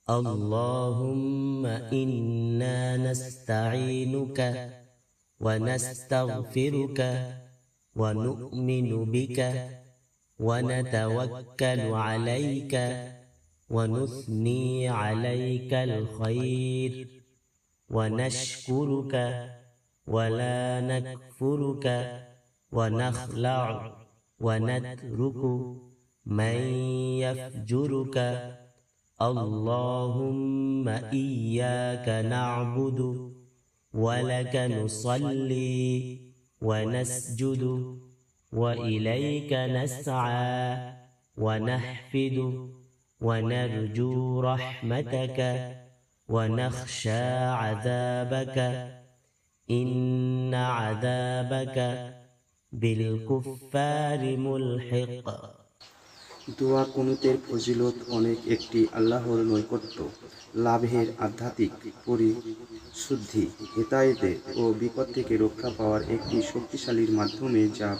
اللهم إنا نستعينك ونستغفرك ونؤمن بك ونتوكل عليك ونثني عليك الخير ونشكرك ولا نكفرك ونخلع ونترك من يفجرك. اللهم إياك نعبد ولك نصلي ونسجد وإليك نسعى ونحفد ونرجو رحمتك ونخشى عذابك إن عذابك بالكفار ملحق. দোয়া কুনুতের ফজিলত অনেক। একটি আল্লাহর নৈকট্য লাভের আধ্যাত্মিক পরিশুদ্ধি, হেদায়েতের ও বিপদ থেকে রক্ষা পাওয়ার একটি শক্তিশালীর মাধ্যমে যা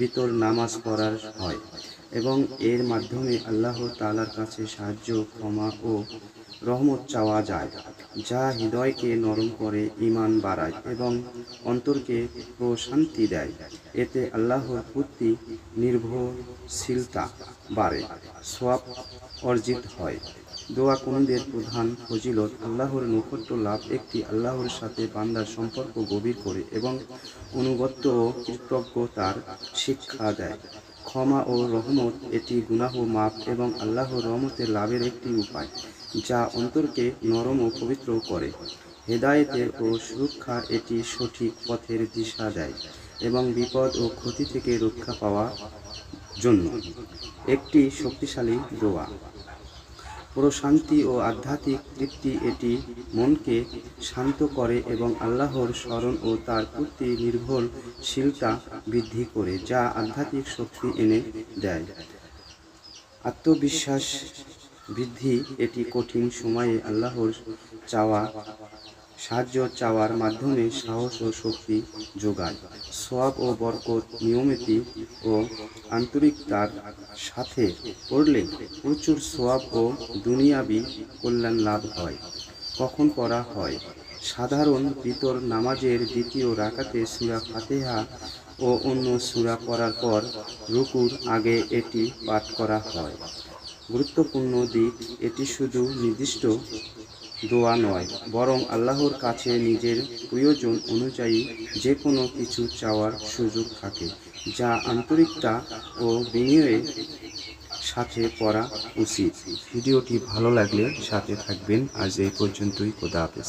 ভিতর নামাজ পড়ার হয় এবং এর মাধ্যমে আল্লাহ তাআলার কাছে সাহায্য, ক্ষমা ও রহমত চাওয়া যায়, যা হৃদয়কে নরম করে, ঈমান বাড়ায় এবং অন্তরকে প্রশান্তি দেয়। এতে আল্লাহর প্রতি নির্ভরশীলতা বাড়ে, সওয়াব অর্জিত হয়। দোয়া কুনুতের প্রধান ফজিলত আল্লাহর নৈকট্য লাভ। একটি আল্লাহর সাথে বান্দার সম্পর্ক গভীর করে এবং অনুগত্য ও কৃতজ্ঞতার শিক্ষা দেয়। ক্ষমা ও রহমত, এটি গুনাহ মাফ এবং আল্লাহর রহমতের লাভের একটি উপায় যা অন্তরকে নরম ও পবিত্র করে। হেদায়েতের ও সুরক্ষা, এটি সঠিক পথের দিশা দেয় এবং বিপদ ও ক্ষতি থেকে রক্ষা পাওয়ার জন্য একটি শক্তিশালী দোয়া। প্রশান্তি ও আধ্যাত্মিক তৃপ্তি, এটি মনকে শান্ত করে এবং আল্লাহর স্মরণ ও তার প্রতি নির্ভরশীলতা বৃদ্ধি করে, যা আধ্যাত্মিক শক্তি এনে দেয়। আত্মবিশ্বাস বৃদ্ধি, এটি কঠিন সময়ে আল্লাহর সাহায্য চাওয়ার মাধ্যমে সাহস ও শক্তি যোগায়। সওয়াব ও বরকত, নিয়মিত ও আন্তরিকতার সাথে পড়লে প্রচুর সওয়াব ও দুনিয়াবি কল্যাণ লাভ হয়। কখন পড়া হয়? সাধারণ ভিতর নামাজের দ্বিতীয় রাকাতে সূরা ফাতিহা ও অন্য সূরা পড়ার পর রুকুর আগে এটি পাঠ করা হয়। গুরুত্বপূর্ণ দিক, এটি শুধু নির্দিষ্ট দোয়া নয়, বরং আল্লাহর কাছে নিজের প্রয়োজন অনুযায়ী যে কোনো কিছু চাওয়ার সুযোগ থাকে, যা আন্তরিকতা ও বিনয়ের সাথে পড়া উচিত। ভিডিওটি ভালো লাগলে সাথে থাকবেন। আজ এই পর্যন্তই। খোদা হাফেজ।